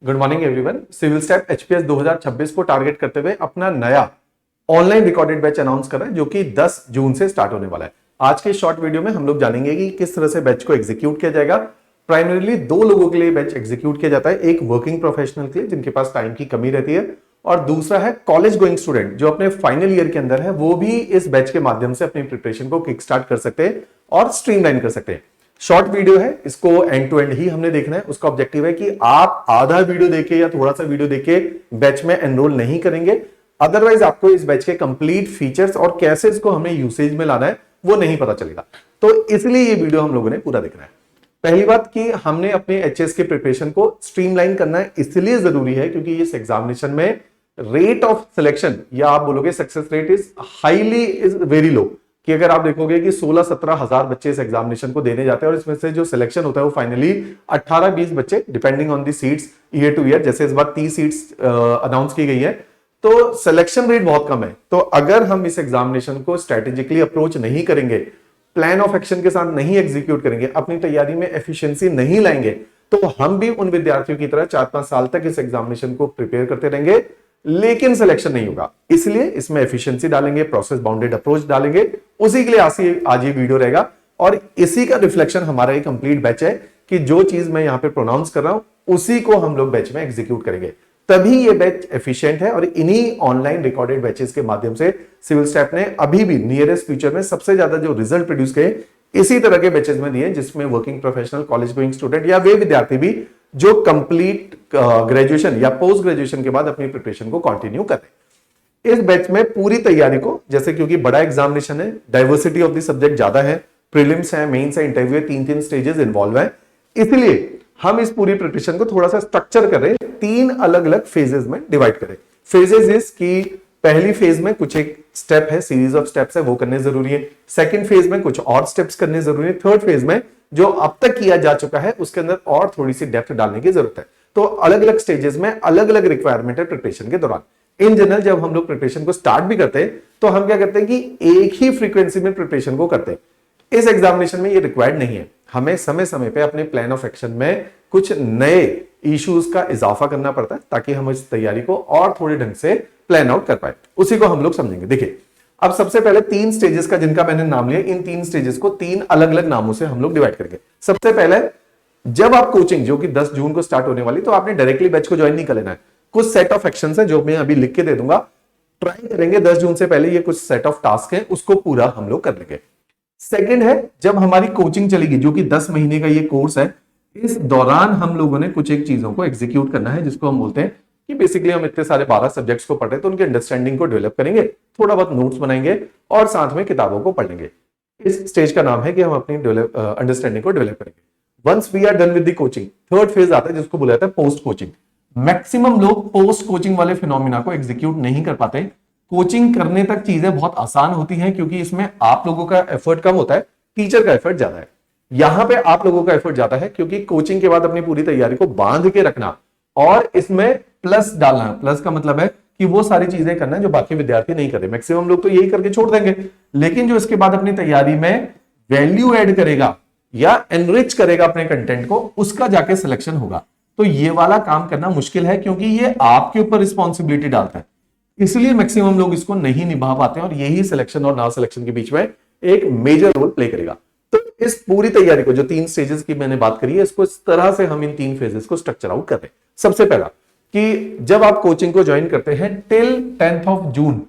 Good morning everyone. Civil step HPS 2026 को target करते हुए अपना नया ऑनलाइन रिकॉर्डेड बैच अनाउंस कर रहा है जो कि 10 जून से स्टार्ट होने वाला है। आज के शॉर्ट वीडियो में हम लोग जानेंगे कि किस तरह से बैच को एग्जीक्यूट किया जाएगा। प्राइमरीली दो लोगों के लिए बैच एग्जीक्यूट किया जाता है, एक वर्किंग प्रोफेशनल के लिए जिनके पास टाइम की कमी रहती है और दूसरा है कॉलेज गोइंग स्टूडेंट जो अपने फाइनल ईयर के अंदर है, वो भी इस बैच के माध्यम से अपनी प्रिपरेशन को किक स्टार्ट कर सकते हैं और स्ट्रीमलाइन कर सकते हैं। शॉर्ट वीडियो है, इसको एंड टू एंड ही हमने देखना है। उसका ऑब्जेक्टिव है कि आप आधा वीडियो देखे या थोड़ा सा वीडियो देखे बैच में एनरोल नहीं करेंगे, अदरवाइज आपको इस बैच के कंप्लीट फीचर्स और कैसे इसको हमें यूसेज में लाना है वो नहीं पता चलेगा। तो इसलिए ये वीडियो हम लोगों ने पूरा देखना है। पहली बात कि हमने अपने एचएस के प्रिपरेशन को स्ट्रीमलाइन करना है, इसलिए जरूरी है क्योंकि इस एग्जामिनेशन में रेट ऑफ सिलेक्शन या आप बोलोगे success rate is very low. कि अगर आप देखोगे कि 16-17 हजार बच्चे इस एग्जामिनेशन को देने जाते हैं और इसमें से जो सिलेक्शन होता है वो फाइनली 18-20 बच्चे depending on the seats year two year, जैसे इस बार 30 सीट्स अनाउंस की गई है तो सिलेक्शन रेट बहुत कम है। तो अगर हम इस एग्जामिनेशन को स्ट्रेटेजिकली अप्रोच नहीं करेंगे, प्लान ऑफ एक्शन के साथ नहीं एग्जीक्यूट करेंगे, अपनी तैयारी में एफिशिएंसी नहीं लाएंगे, तो हम भी उन विद्यार्थियों की तरह 4-5 साल तक इस एग्जामिनेशन को प्रिपेयर करते रहेंगे लेकिन सिलेक्शन नहीं होगा। इसलिए इसमें एफिशिएंसी डालेंगे, प्रोसेस बाउंडेड अप्रोच डालेंगे, उसी के लिए आज ये वीडियो रहेगा और इसी का रिफ्लेक्शन हमारा ये कंप्लीट बैच है कि जो चीज मैं यहां पे प्रोनाउंस कर रहा हूं उसी को हम लोग बैच में एग्जीक्यूट करेंगे, तभी ये बैच एफिशिएंट है। और इन्हीं ऑनलाइन रिकॉर्डेड बैचेस के माध्यम से सिविल स्टेप ने अभी भी नियरेस्ट फ्यूचर में सबसे ज्यादा जो रिजल्ट प्रोड्यूस किए इसी तरह के बैचेस में दिए, जिसमें working professional, college going student या वे विद्यार्थी भी जो कंप्लीट ग्रेजुएशन या पोस्ट ग्रेजुएशन के बाद अपनी प्रिपरेशन को कंटिन्यू करें। इस बैच में पूरी तैयारी को, जैसे क्योंकि बड़ा एग्जामिनेशन है, डाइवर्सिटी ऑफ द सब्जेक्ट ज्यादा है, प्रीलिम्स है, मेंस है, इंटरव्यू है, 3-3 स्टेजेस इन्वॉल्व है, इसलिए हम इस पूरी प्रिपरेशन को थोड़ा सा स्ट्रक्चर करें, 3 अलग अलग फेजेस में डिवाइड करें। फेजेस इज की पहली फेज में कुछ एक स्टेप है, सीरीज ऑफ स्टेप्स है, वो करने जरूरी है। सेकंड फेज में कुछ और स्टेप्स करने जरूरी है। थर्ड फेज में जो अब तक किया जा चुका है उसके अंदर और थोड़ी सी डेप्थ डालने की जरूरत है। तो अलग अलग स्टेजेस में अलग अलग रिक्वायरमेंट है प्रिपरेशन के दौरान। इन जनरल जब हम लोग प्रिपरेशन को स्टार्ट भी करते हैं तो हम क्या करते हैं कि एक ही फ्रीक्वेंसी में प्रिपरेशन को करते हैं। इस एग्जामिनेशन में ये रिक्वायर्ड नहीं है, हमें समय समय पे अपने प्लान ऑफ एक्शन में कुछ नए इश्यूज का इजाफा करना पड़ता है ताकि हम इस तैयारी को और थोड़े ढंग से प्लान आउट कर पाए। उसी को हम लोग समझेंगे। देखिए, अब सबसे पहले 3 स्टेजेस का जिनका मैंने नाम लिया, इन 3 स्टेजेस को 3 अलग अलग नामों से हम लोग डिवाइड करेंगे। सबसे पहले जब आप कोचिंग जो कि 10 जून को स्टार्ट होने वाली, तो आपने डायरेक्टली बैच को ज्वाइन नहीं कर लेना है। कुछ सेट ऑफ एक्शंस है जो मैं अभी लिख के दे दूंगा, ट्राई करेंगे 10 जून से पहले ये कुछ सेट ऑफ टास्क है उसको पूरा हम लोग कर लेंगे। सेकंड है जब हमारी कोचिंग चलेगी जो कि 10 महीने का ये कोर्स है, इस दौरान हम लोगों ने कुछ एक चीजों को एग्जीक्यूट करना है, जिसको हम बोलते हैं कि बेसिकली हम इतने सारे 12 सब्जेक्ट्स को पढ़ रहे हैं तो उनकी अंडरस्टैंडिंग को डेवलप करेंगे, थोड़ा बहुत नोट्स बनाएंगे और साथ में किताबों को पढ़ लेंगे। इस स्टेज का नाम है कि हम अपनी अंडरस्टैंडिंग को डेवलप करेंगे। Once we are done with the coaching, third phase आता है जिसको बोला जाता है पोस्ट कोचिंग। मैक्सिमम लोग पोस्ट कोचिंग वाले फिनोमिना को एग्जीक्यूट नहीं कर पाते। कोचिंग करने तक चीजें बहुत आसान होती हैं क्योंकि इसमें आप लोगों का एफर्ट कम होता है, टीचर का एफर्ट ज्यादा है। यहां पे आप लोगों का एफर्ट ज्यादा है क्योंकि कोचिंग के बाद अपनी पूरी तैयारी को बांध के रखना और इसमें प्लस डालना। प्लस का मतलब है कि वो सारी चीजें करना है जो बाकी विद्यार्थी नहीं कर रहे। मैक्सिमम लोग तो यही करके छोड़ देंगे, लेकिन जो इसके बाद अपनी तैयारी में वैल्यू ऐड करेगा या एनरिच करेगा अपने कंटेंट को, उसका जाके सिलेक्शन होगा। तो ये वाला काम करना मुश्किल है क्योंकि ये आपके ऊपर रिस्पॉन्सिबिलिटी डालता है, इसलिए मैक्सिमम लोग इसको नहीं निभा पाते और यही सिलेक्शन और ना सिलेक्शन के बीच में एक मेजर रोल प्ले करेगा। तो इस पूरी तैयारी को जो 3 स्टेजेस की मैंने बात करी है, इसको इस तरह से हम इन 3 फेजेस को स्ट्रक्चर आउट कर रहे हैं। सबसे पहला कि जब आप कोचिंग को ज्वाइन करते हैं टिल 10th ऑफ जून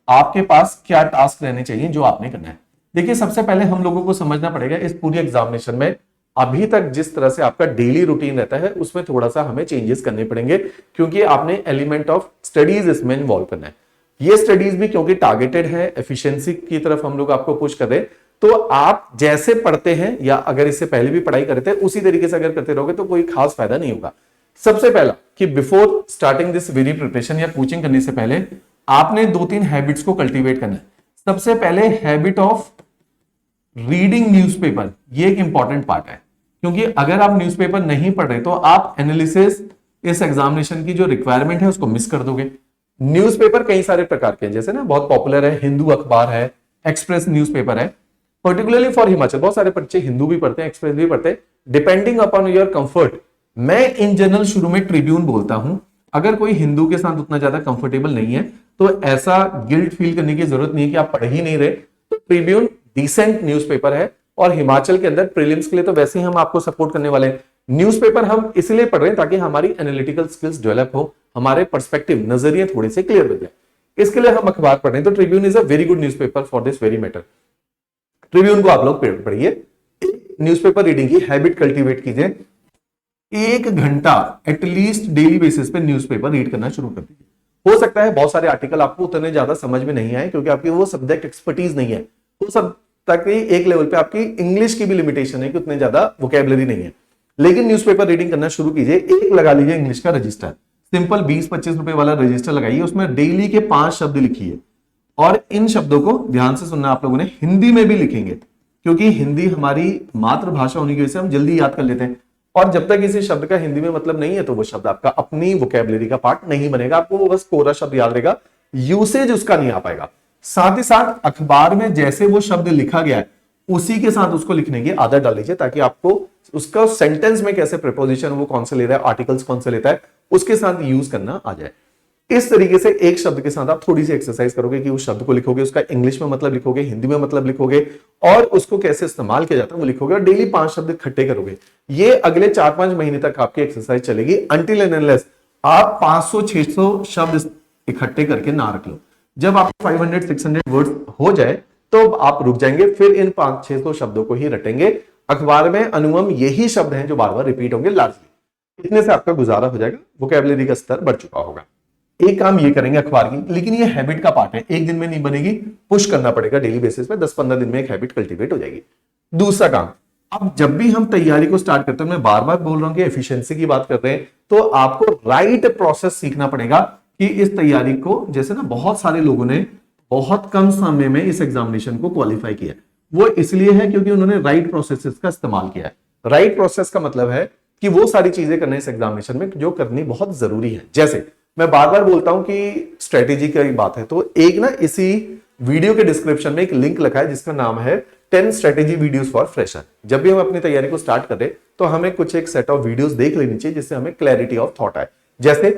आपके पास क्या टास्क रहने चाहिए जो आपने करना है। देखिए, सबसे पहले हम लोगों को समझना पड़ेगा इस पूरी एग्जामिनेशन में अभी तक जिस तरह से आपका डेली रूटीन रहता है उसमें थोड़ा सा हमें चेंजेस करने पड़ेंगे क्योंकि आपने एलिमेंट ऑफ स्टडीज इसमें इन्वॉल्व करना है। ये स्टडीज भी क्योंकि टारगेटेड है, एफिशिएंसी की तरफ हम लोग आपको पुश कर रहे हैं, तो आप जैसे पढ़ते हैं या अगर इससे पहले भी पढ़ाई करते हैं उसी तरीके से अगर करते रहोगे तो कोई खास फायदा नहीं होगा। सबसे पहला कि before starting this very preparation या कोचिंग करने से पहले आपने 2-3 हैबिट्स को कल्टीवेट करना है। सबसे पहले हैबिट ऑफ रीडिंग न्यूज़पेपर, ये एक इंपॉर्टेंट पार्ट है क्योंकि अगर आप न्यूज़पेपर नहीं पढ़ रहे तो आप एनालिसिस इस एग्जामिनेशन की जो रिक्वायरमेंट है उसको मिस कर दोगे। न्यूज़पेपर कई सारे प्रकार के हैं, जैसे ना बहुत पॉपुलर है हिंदू अखबार है, एक्सप्रेस न्यूज़पेपर है, पर्टिकुलरली फॉर हिमाचल बहुत सारे बच्चे हिंदू भी पढ़ते हैं, एक्सप्रेस भी पढ़ते हैं। डिपेंडिंग अपॉन योर कंफर्ट मैं इन जनरल शुरू में ट्रिब्यून बोलता हूं। अगर कोई हिंदू के साथ उतना ज्यादा कंफर्टेबल नहीं है तो ऐसा गिल्ट फील करने की जरूरत नहीं है कि आप पढ़ ही नहीं रहे। तो ट्रिब्यून डिसेंट न्यूज़पेपर है और हिमाचल के अंदर प्रीलिम्स के लिए तो वैसे ही हम आपको सपोर्ट करने वाले हैं। न्यूज़पेपर हम इसलिए पढ़ रहे हैं ताकि हमारी एनालिटिकल स्किल्स डेवलप हो, हमारे पर्सपेक्टिव नजरिए थोड़े से क्लियर बन जाए, इसके लिए हम अखबार पढ़ रहे हैं। तो Tribune is a very good newspaper for this very matter. Tribune को आप लोग पढ़िए, न्यूज़पेपर रीडिंग की हैबिट कल्टीवेट कीजिए। 1 घंटा एटलीस्ट डेली बेसिस पे न्यूज़पेपर रीड करना शुरू कर दीजिए। हो सकता है बहुत सारे आर्टिकल आपको उतने ज्यादा समझ में नहीं आए क्योंकि आपकी वो सब्जेक्ट एक्सपर्टीज नहीं है। हो सकता है एक लेवल पे आपकी इंग्लिश की भी लिमिटेशन है कि उतने ज्यादा वोकैबुलरी नहीं है, लेकिन न्यूज़पेपर रीडिंग करना शुरू कीजिए। एक लगा लीजिए इंग्लिश का रजिस्टर, सिंपल 20-25 रुपए वाला रजिस्टर लगाइए, उसमें डेली के 5 शब्द लिखिए और इन शब्दों को ध्यान से सुनना। आप लोगों ने हिंदी में भी लिखेंगे क्योंकि हिंदी हमारी मातृभाषा होने की वजह से हम जल्दी याद कर लेते हैं, और जब तक किसी शब्द का हिंदी में मतलब नहीं है तो वो शब्द आपका अपनी वोकैबुलरी का पार्ट नहीं बनेगा। आपको वो बस कोरा शब्द याद रहेगा, यूसेज उसका नहीं आ पाएगा। साथ ही साथ अखबार में जैसे वो शब्द लिखा गया है उसी के साथ उसको लिखने की आदत डाल लीजिए ताकि आपको उसका सेंटेंस में कैसे प्रीपोजिशन वो कौन से ले रहा है, आर्टिकल्स कौन से लेता है, उसके साथ यूज करना आ जाए। इस तरीके से एक शब्द के साथ आप थोड़ी सी एक्सरसाइज करोगे कि उस शब्द को लिखोगे, उसका इंग्लिश में मतलब लिखोगे, हिंदी में मतलब लिखोगे और उसको कैसे इस्तेमाल किया जाता है वो लिखोगे और डेली 5 शब्द इकट्ठे करोगे। ये अगले 4-5 महीने तक आपकी एक्सरसाइज चलेगी अनटिल एंड अनलेस आप 500-600 शब्द इकट्ठे करके ना रख लो। जब आप 500-600 वर्ड हो जाए तो आप रुक जाएंगे, फिर इन 500-600 शब्दों को ही रटेंगे। अखबार में अनुमम यही शब्द हैं जो बार बार रिपीट होंगे लार्जली। इतने से आपका गुजारा हो जाएगा, वोकैबुलरी का स्तर बढ़ चुका होगा। एक काम ये करेंगे अखबार की, लेकिन ये हैबिट का पार्ट है, एक दिन में नहीं बनेगी, पुश करना पड़ेगा डेली बेसिस पे। 10-15 दिन में एक हैबिट कल्टीवेट हो जाएगी। दूसरा काम, अब जब भी हम तैयारी को स्टार्ट करते हैं, मैं बार बार बोल रहा हूं कि एफिशिएंसी की बात कर रहे हैं, तो आपको राइट प्रोसेस सीखना पड़ेगा कि इस तैयारी को, जैसे ना बहुत सारे लोगों ने बहुत कम समय में इस एग्जामिनेशन को क्वालिफाई किया, वो इसलिए है क्योंकि उन्होंने राइट प्रोसेसेस का इस्तेमाल किया है। राइट प्रोसेस का मतलब है कि वो सारी चीजें करना इस एग्जामिनेशन में जो करनी बहुत जरूरी है। जैसे मैं बार बार बोलता हूं कि स्ट्रेटेजी की बात है, तो एक ना इसी वीडियो के डिस्क्रिप्शन में एक लिंक लिखा है जिसका नाम है 10 स्ट्रेटेजी वीडियोस फॉर फ्रेशर। जब भी हम अपनी तैयारी को स्टार्ट करें तो हमें कुछ एक सेट ऑफ वीडियोस देख लेनी चाहिए जिससे हमें क्लैरिटी ऑफ थॉट आए। जैसे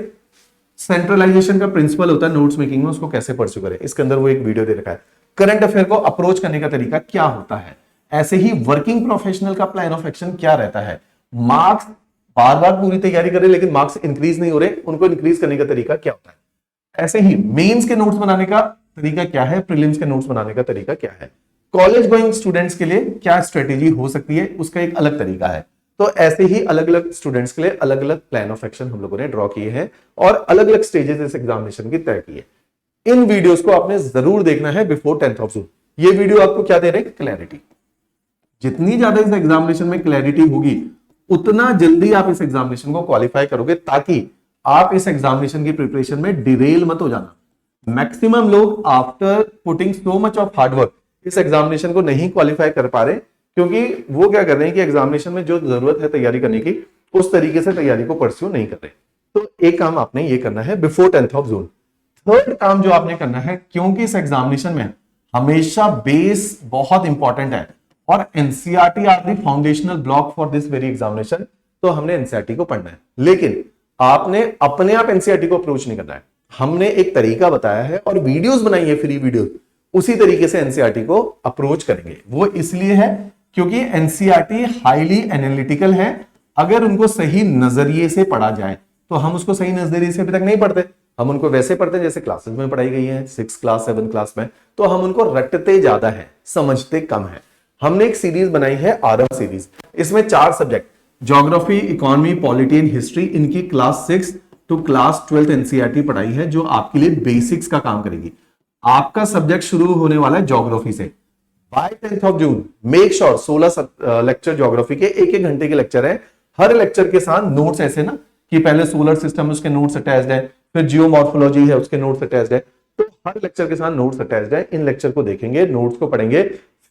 सेंट्रलाइजेशन का प्रिंसिपल होता है नोट्स मेकिंग में, उसको कैसे परस्यू करें, इसके अंदर वो एक वीडियो दे रखा है। करंट अफेयर को अप्रोच करने का तरीका क्या होता है, ऐसे ही वर्किंग प्रोफेशनल का प्लान ऑफ एक्शन क्या रहता है। मार्क्स बार बार पूरी तैयारी करें लेकिन मार्क्स इंक्रीज नहीं हो रहे, उनको इंक्रीज करने का तरीका क्या होता है। ऐसे ही मेंस के नोट्स बनाने का तरीका क्या है, प्रीलिम्स के नोट्स बनाने का तरीका क्या है, कॉलेज गोइंग स्टूडेंट्स के लिए क्या स्ट्रेटेजी हो सकती है, उसका एक अलग तरीका है। तो ऐसे ही अलग अलग स्टूडेंट्स के लिए अलग अलग प्लान ऑफ एक्शन हम लोगों ने ड्रॉ किए हैं और अलग अलग स्टेजेस इस एग्जामिनेशन की तय की है। इन वीडियोस को आपने जरूर देखना है बिफोर 10th ऑफ जून। ये वीडियो आपको क्या दे रहे हैं, क्लैरिटी। जितनी ज्यादा इस एग्जामिनेशन में क्लैरिटी होगी उतना जल्दी आप इस एग्जामिनेशन को क्वालिफाई करोगे, ताकि आप इस एग्जामिनेशन की प्रिपरेशन में डिरेल मत हो जाना। मैक्सिमम लोग after putting so much of hard work इस एग्जामिनेशन को नहीं क्वालिफाई कर पा रहे क्योंकि वो क्या कर रहे हैं कि एग्जामिनेशन में जो जरूरत है तैयारी करने की उस तरीके से तैयारी को परस्यू नहीं कर रहे। तो एक काम आपने ये करना है before 10th of June. Third काम जो आपने करना है, क्योंकि इस एग्जामिनेशन में हमेशा बेस बहुत इंपॉर्टेंट है और NCERT are the foundational block for this very examination, तो हमने एनसीईआरटी को पढ़ना है। लेकिन आपने अपने आप एनसीईआरटी को अप्रोच नहीं करना है। हमने एक तरीका बताया है और वीडियोस बनाई है, फ्री वीडियो, उसी तरीके से एनसीईआरटी को अप्रोच करेंगे। वो इसलिए है क्योंकि एनसीईआरटी हाईली एनालिटिकल है। अगर उनको सही नजरिए से पढ़ा जाए तो हम उसको सही नजरिए से अभी तक नहीं पढ़ते, हम उनको वैसे पढ़ते हैं जैसे क्लासेस में पढ़ाई गई है 6 क्लास 7 क्लास में, तो हम उनको रटते ज्यादा है, समझते कम है। हमने एक सीरीज बनाई है आरम सीरीज, इसमें 4 subject geography, economy, polity and history, इनकी क्लास 6 टू क्लास 12 एनसीईआरटी पढ़ाई है जो आपके लिए बेसिक्स का काम करेगी। आपका सब्जेक्ट शुरू होने वाला है ज्योग्राफी से। By 10th of June make sure 16 lecture geography के 1-1 घंटे के लेक्चर है। हर लेक्चर के साथ नोट्स ऐसे ना कि पहले सोलर सिस्टम उसके नोट्स अटैच्ड है, फिर जियोमॉर्फोलॉजी है उसके नोट्स अटैच्ड है, तो हर लेक्चर के साथ नोट्स अटैच्ड है। इन लेक्चर को देखेंगे, नोट्स को पढ़ेंगे,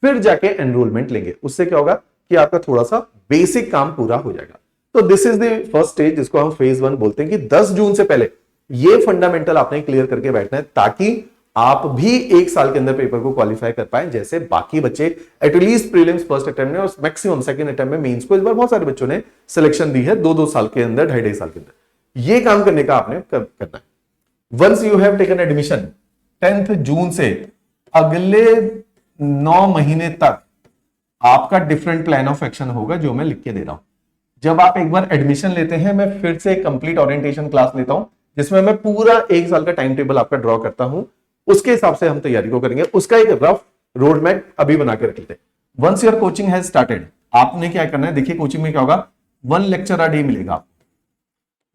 फिर जाके एनरोलमेंट लेंगे। उससे क्या होगा कि आपका थोड़ा सा बेसिक काम पूरा हो जाएगा। तो this is the first stage जिसको हम फेज 1 बोलते हैं कि 10 जून से पहले ये फंडामेंटल आपने क्लियर करके बैठना है ताकि आप भी एक साल के अंदर पेपर को क्वालिफाई कर पाए जैसे बाकी बच्चे एटलीस्ट प्रीलिम्स फर्स्ट अटेम्प्ट में और मैक्सिमम सेकंड अटेम्प्ट में मेंस को इस बार बहुत सारे बच्चों ने सिलेक्शन दी है 2-2 साल के अंदर, 2.5 साल के अंदर। ये काम करने का आपने करना है। Once you have taken admission 10th June से अगले 9 महीने तक आपका डिफरेंट प्लान ऑफ एक्शन होगा जो मैं लिख के दे रहा हूं। जब आप एक बार एडमिशन लेते हैं, मैं फिर से कंप्लीट ओरिएंटेशन क्लास लेता हूं जिसमें मैं पूरा एक साल का टाइम टेबल आपका ड्रॉ करता हूं, उसके हिसाब से हम तैयारी को करेंगे। उसका एक रफ रोड मैप अभी बना के रख लेते हैं। Once your coaching has started, आपने क्या करना है, देखिए कोचिंग में क्या होगा, 1 लेक्चर अ डे मिलेगा,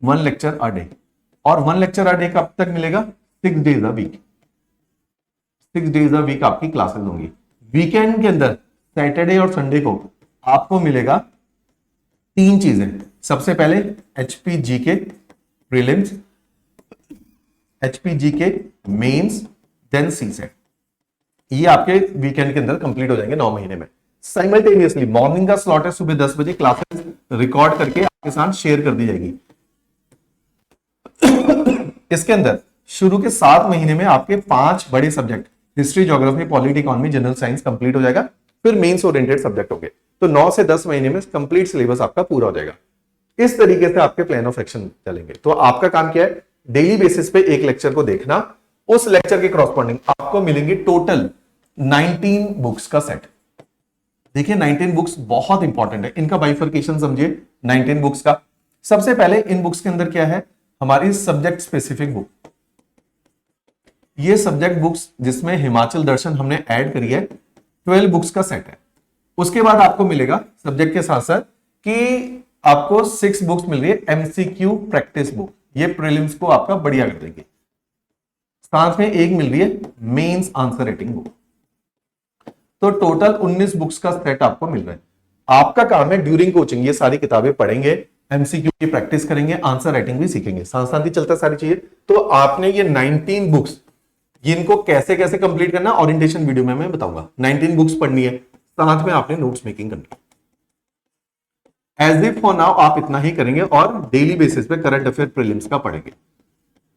1 लेक्चर अ डे। और 1 लेक्चर अ डे कब तक मिलेगा, 6 days a week, 6 days a week आपकी क्लासेस होंगी। वीकेंड के अंदर सैटरडे और संडे को आपको मिलेगा 3 चीजें। सबसे पहले एचपीजी के प्रीलिम्स, एचपीजी के मेंस, देन सीसेट। ये आपके वीकेंड के अंदर कंप्लीट हो जाएंगे 9 महीने में। साइमल्टेनियसली मॉर्निंग का स्लॉट है, सुबह 10 बजे क्लासेस रिकॉर्ड करके आपके साथ शेयर कर दी जाएगी। इसके अंदर शुरू के 7 महीने में आपके 5 बड़े subject history, geography, polity, economy, general science complete हो जाएगा। फिर मेंस ओरिएंटेड सब्जेक्ट होंगे। तो 9 से 10 महीने में कंप्लीट सिलेबस आपका पूरा हो जाएगा। इस तरीके से आपके प्लान ऑफ एक्शन चलेंगे। तो आपका काम क्या है, डेली बेसिस पे एक लेक्चर को देखना, उस लेक्चर के कॉरस्पॉन्डिंग आपको मिलेंगे टोटल 19 बुक्स का सेट। देखिए 19 बुक्स बहुत इंपॉर्टेंट है, इनका बाइफर्केशन समझिए 19 बुक्स का। सबसे पहले इन बुक्स के अंदर क्या है, हमारी सब्जेक्ट स्पेसिफिक बुक। ये सब्जेक्ट बुक्स जिसमें हिमाचल दर्शन हमने ऐड करी है, 12 बुक्स का सेट है। उसके बाद आपको मिलेगा सब्जेक्ट के साथ साथ कि आपको 6 बुक्स मिल रही है एमसीक्यू प्रैक्टिस बुक, ये प्रीलिम्स को आपका बढ़िया कर देंगे। साथ में एक मिल रही है मेंस आंसर राइटिंग बुक। तो टोटल 19 बुक्स का सेट आपको मिल रहा है। आपका काम है ड्यूरिंग कोचिंग ये सारी किताबें पढ़ेंगे, एमसीक्यू की प्रैक्टिस करेंगे, आंसर राइटिंग भी सीखेंगे, साथ साथ ही चलता सारी चीजें। तो आपने ये 19 बुक्स इनको कैसे कैसे कंप्लीट करना ओरिएंटेशन वीडियो में मैं बताऊंगा। 19 बुक्स पढ़नी है, साथ में आपने नोट्स मेकिंग करनी है। एज इफ फॉर नाउ आप इतना ही करेंगे और डेली बेसिस पे करंट अफेयर प्रीलिम्स का पढ़ेंगे।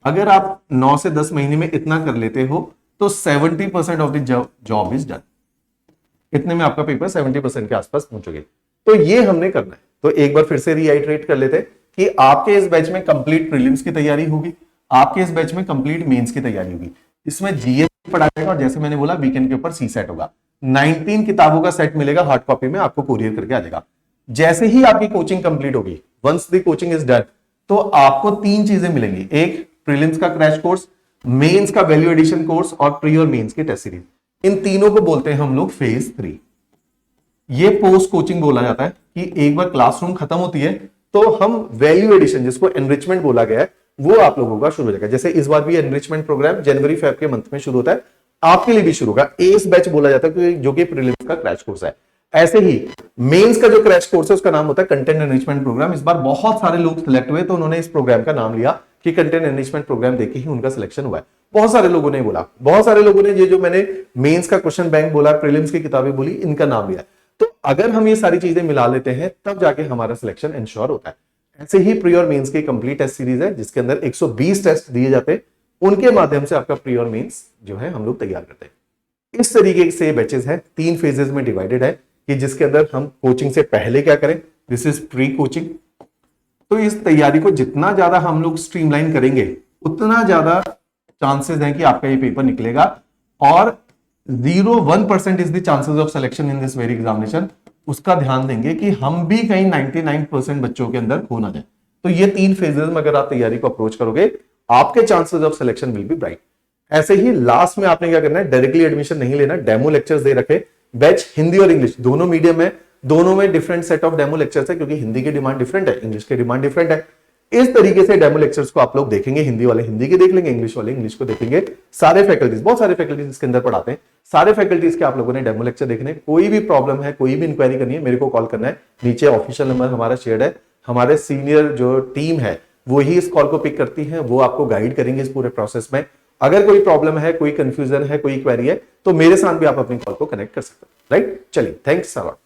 अगर आप 9 से 10 महीने में इतना कर लेते हो तो 70% of the job is done. इतने में आपका पेपर 70% के आसपास पहुंचोगे। तो ये हमने करना है। तो एक बार फिर से रीआइटरेट कर लेते हैं कि आपके इस बैच में कंप्लीट प्रीलिम्स की तैयारी होगी, आपके इस बैच में कंप्लीट मेंस की तैयारी होगी। इसमें जीएस पढ़ा जाएगा और जैसे मैंने बोला वीकेंड के ऊपर सी सेट होगा। 19 किताबों का सेट मिलेगा हार्ड कॉपी में, आपको कुरियर करके आ जाएगा। जैसे ही आपकी कोचिंग कंप्लीट होगी, once the coaching is done, तो आपको 3 चीजें मिलेंगी। एक प्रीलिम्स का क्रैश कोर्स, मेंस का वैल्यू एडिशन कोर्स और प्री और मेंस की टेस्ट सीरीज। इन तीनों को बोलते हैं हम लोग फेज 3। ये पोस्ट कोचिंग बोला जाता है कि एक बार क्लासरूम खत्म होती है तो हम वैल्यू एडिशन, जिसको एनरिचमेंट बोला गया है, वो आप लोगों का शुरू हो जाएगा। जैसे इस बार भी एनरिचमेंट प्रोग्राम जनवरी फेब के मंथ में शुरू होता है, आपके लिए भी शुरू होगा। एस बैच बोला जाता है जो कि प्रीलिम्स का क्रैश कोर्स है। ऐसे ही मेंस का जो क्रैश कोर्स है उसका नाम होता है कंटेंट एनरिचमेंट प्रोग्राम। इस बार बहुत सारे लोग सिलेक्ट हुए तो उन्होंने इस प्रोग्राम का नाम लिया कि कंटेंट एनरिचमेंट प्रोग्राम देके ही उनका सिलेक्शन हुआ है। बहुत सारे लोगों ने बोला, बहुत सारे लोगों ने ये जो मैंने मेंस का क्वेश्चन बैंक बोला, प्रीलिम्स की किताबें बोली, इनका नाम लिया। तो अगर हम ये सारी चीजें मिला लेते हैं तब जाके हमारा सिलेक्शन इंश्योर होता है। ऐसे ही प्री और मेंस की कंप्लीट टेस्ट सीरीज है जिसके अंदर 120 टेस्ट दिए जाते हैं, उनके माध्यम से आपका प्री और मेंस जो है हम लोग तैयार करते हैं। इस तरीके से बैचेस है, 3 फेजेस में डिवाइडेड है कि जिसके अंदर हम कोचिंग से पहले क्या करें, दिस इज प्री कोचिंग। तो इस तैयारी को जितना ज्यादा हम लोग स्ट्रीमलाइन करेंगे उतना ज्यादा चांसेस हैं कि आपका ये पेपर निकलेगा। और 0.1% is the chances of selection in this very examination. उसका ध्यान देंगे कि हम भी कहीं 99% बच्चों के अंदर खो ना जाए। तो ये 3 फेजेस में अगर आप तैयारी को अप्रोच करोगे, आपके chances of selection will be bright. ऐसे ही लास्ट में आपने क्या करना है, डायरेक्टली एडमिशन नहीं लेना, डेमो लेक्चर्स दे रखे। बैच हिंदी और इंग्लिश दोनों मीडियम है, दोनों में different set of demo lectures है, क्योंकि हिंदी की डिमांड डिफरेंट है, इंग्लिश की डिमांड डिफरेंट है। इस तरीके से डेमो लेक्चर्स को आप लोग देखेंगे, हिंदी वाले हिंदी के देख लेंगे, इंग्लिश वाले इंग्लिश को देखेंगे। सारे फैकल्टीज, बहुत सारे फैकल्टीज इसके अंदर पढ़ाते हैं, सारे फैकल्टीज के आप लोगों ने डेमो लेक्चर देखने। कोई भी प्रॉब्लम है, कोई भी इंक्वायरी करनी है, मेरे को कॉल करना है। नीचे ऑफिशियल नंबर हमारा शेयर्ड है, हमारे सीनियर जो टीम है वो ही इस कॉल को पिक करती है, वो आपको गाइड करेंगे इस पूरे प्रोसेस में। अगर कोई प्रॉब्लम है, कोई कंफ्यूजन है, कोई क्वेरी है, तो मेरे साथ भी आप अपनी कॉल को कनेक्ट कर सकते हैं। राइट, चलिए, थैंक्स अ लॉट।